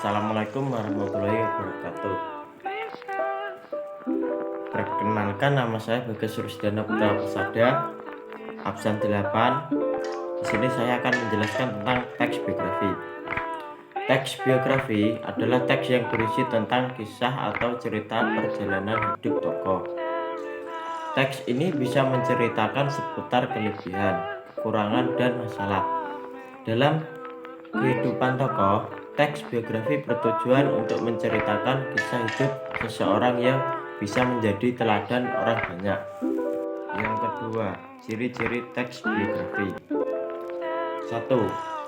Assalamualaikum warahmatullahi wabarakatuh. Perkenalkan, nama saya Bagas Rusdana Putra Persada, absen 8. Di sini saya akan menjelaskan tentang teks biografi. Teks biografi adalah teks yang berisi tentang kisah atau cerita perjalanan hidup tokoh. Teks ini bisa menceritakan seputar kelebihan, kekurangan, dan masalah dalam kehidupan tokoh. Teks biografi bertujuan untuk menceritakan kisah hidup seseorang yang bisa menjadi teladan orang banyak. Yang kedua, ciri-ciri teks biografi. 1.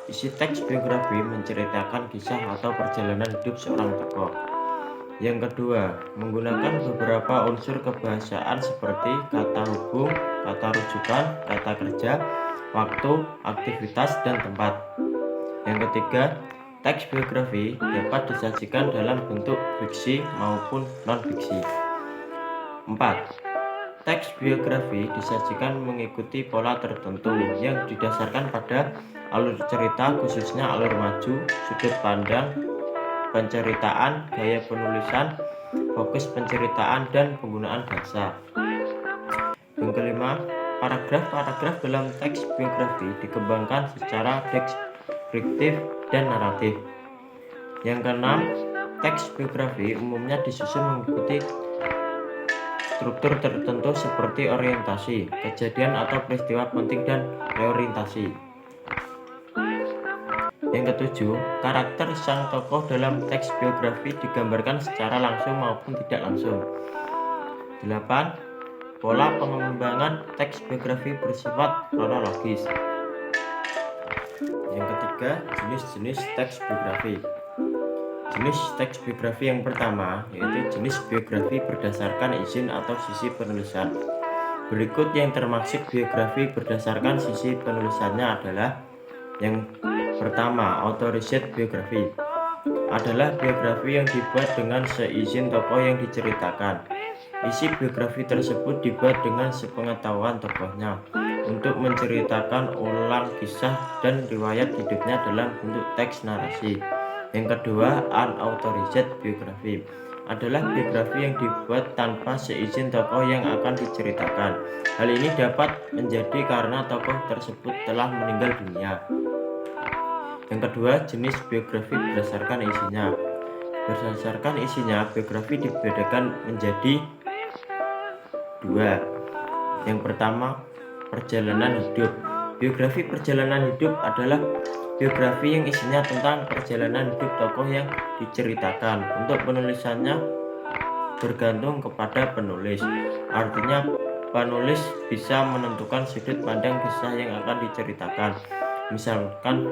Isi teks biografi menceritakan kisah atau perjalanan hidup seorang tokoh. Yang kedua, menggunakan beberapa unsur kebahasaan seperti kata hubung, kata rujukan, kata kerja, waktu, aktivitas, dan tempat. Yang ketiga, teks biografi dapat disajikan dalam bentuk fiksi maupun non-fiksi. 4. Teks biografi disajikan mengikuti pola tertentu yang didasarkan pada alur cerita, khususnya alur maju, sudut pandang penceritaan, gaya penulisan, fokus penceritaan, dan penggunaan bahasa. Yang kelima, paragraf-paragraf dalam teks biografi dikembangkan secara deskriptif dan naratif. Yang keenam, teks biografi umumnya disusun mengikuti struktur tertentu seperti orientasi, kejadian atau peristiwa penting, dan reorientasi. Yang ketujuh, karakter sang tokoh dalam teks biografi digambarkan secara langsung maupun tidak langsung. 8. Pola pengembangan teks biografi bersifat kronologis. Yang ketiga, jenis-jenis teks biografi. Jenis teks biografi yang pertama yaitu jenis biografi berdasarkan izin atau sisi penulisan. Berikut yang termasuk biografi berdasarkan sisi penulisannya adalah: yang pertama, authorized biografi adalah biografi yang dibuat dengan seizin tokoh yang diceritakan. Isi biografi tersebut dibuat dengan sepengetahuan tokohnya untuk menceritakan ulang kisah dan riwayat hidupnya dalam bentuk teks narasi. Yang kedua, unauthorized biografi adalah biografi yang dibuat tanpa seizin tokoh yang akan diceritakan. Hal ini dapat menjadi karena tokoh tersebut telah meninggal dunia. Yang kedua, jenis biografi berdasarkan isinya. Berdasarkan isinya, biografi dibedakan menjadi dua. Yang pertama, perjalanan hidup. Biografi perjalanan hidup adalah biografi yang isinya tentang perjalanan hidup tokoh yang diceritakan. Untuk penulisannya bergantung kepada penulis. Artinya, penulis bisa menentukan sudut pandang kisah yang akan diceritakan. Misalkan,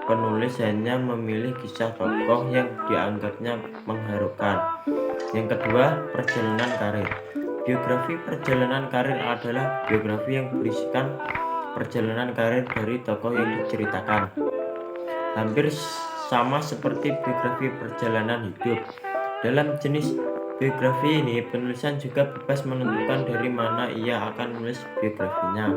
penulis hanya memilih kisah tokoh yang dianggapnya mengharukan. Yang kedua, perjalanan karir. Biografi perjalanan karir adalah biografi yang berisikan perjalanan karir dari tokoh yang diceritakan. Hampir sama seperti biografi perjalanan hidup. Dalam jenis biografi ini, penulisan juga bebas menentukan dari mana ia akan menulis biografinya.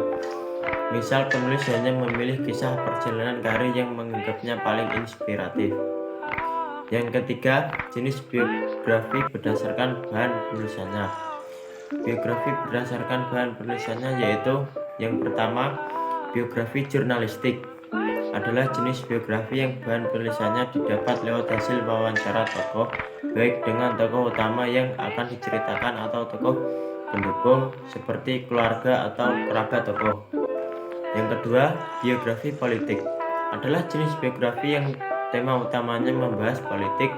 Misal, penulis hanya memilih kisah perjalanan karir yang menganggapnya paling inspiratif. Yang ketiga, jenis biografi berdasarkan bahan penulisannya. Biografi berdasarkan bahan penulisannya yaitu: yang pertama, biografi jurnalistik adalah jenis biografi yang bahan penulisannya didapat lewat hasil wawancara tokoh, baik dengan tokoh utama yang akan diceritakan atau tokoh pendukung seperti keluarga atau kerabat tokoh. Yang kedua, biografi politik adalah jenis biografi yang tema utamanya membahas politik.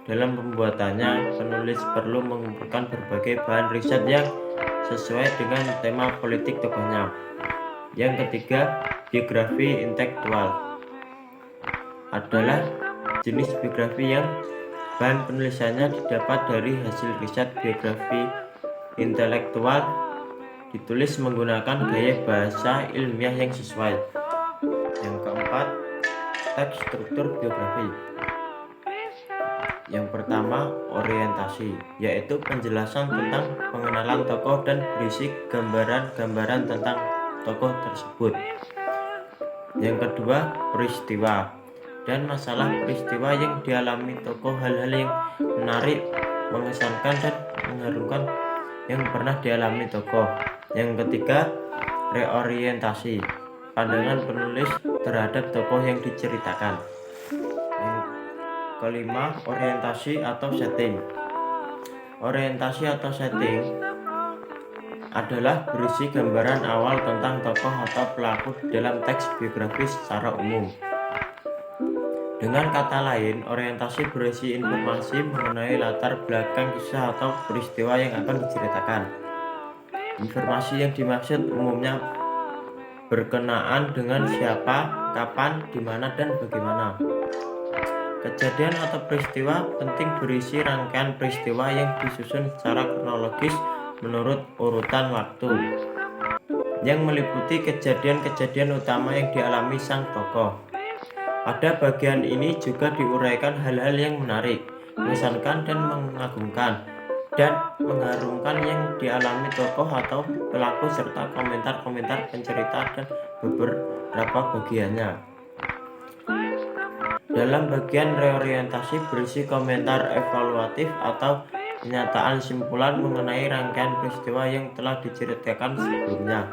Dalam pembuatannya, penulis perlu mengumpulkan berbagai bahan riset yang sesuai dengan tema politik tokohnya. Yang ketiga, biografi intelektual adalah jenis biografi yang bahan penulisannya didapat dari hasil riset. Biografi intelektual ditulis menggunakan gaya bahasa ilmiah yang sesuai. Yang keempat, teks struktur biografi. Yang pertama, orientasi, yaitu penjelasan tentang pengenalan tokoh dan berisi gambaran-gambaran tentang tokoh tersebut. Yang kedua, peristiwa dan masalah peristiwa yang dialami tokoh, hal-hal yang menarik, mengesankan, dan mengharumkan yang pernah dialami tokoh. Yang ketiga, reorientasi, pandangan penulis terhadap tokoh yang diceritakan. Yang kelima, orientasi atau setting. Orientasi atau setting adalah berisi gambaran awal tentang tokoh atau pelaku dalam teks biografi secara umum. Dengan kata lain, orientasi berisi informasi mengenai latar belakang kisah atau peristiwa yang akan diceritakan. Informasi yang dimaksud umumnya berkenaan dengan siapa, kapan, di mana, dan bagaimana. Kejadian atau peristiwa penting berisi rangkaian peristiwa yang disusun secara kronologis menurut urutan waktu, yang meliputi kejadian-kejadian utama yang dialami sang tokoh. Pada bagian ini juga diuraikan hal-hal yang menarik, mengesankan, dan mengagumkan, dan mengharumkan yang dialami tokoh atau pelaku serta komentar-komentar pencerita dan beberapa bagiannya. Dalam bagian reorientasi berisi komentar evaluatif atau pernyataan simpulan mengenai rangkaian peristiwa yang telah diceritakan sebelumnya.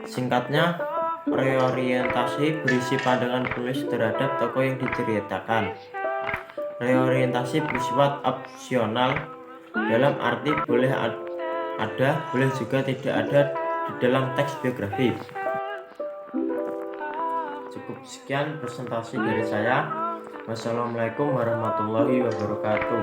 Singkatnya, reorientasi berisi pandangan penulis terhadap tokoh yang diceritakan. Reorientasi bersifat opsional, dalam arti boleh ada, boleh juga tidak ada di dalam teks biografi. Cukup sekian presentasi dari saya. Wassalamualaikum warahmatullahi wabarakatuh.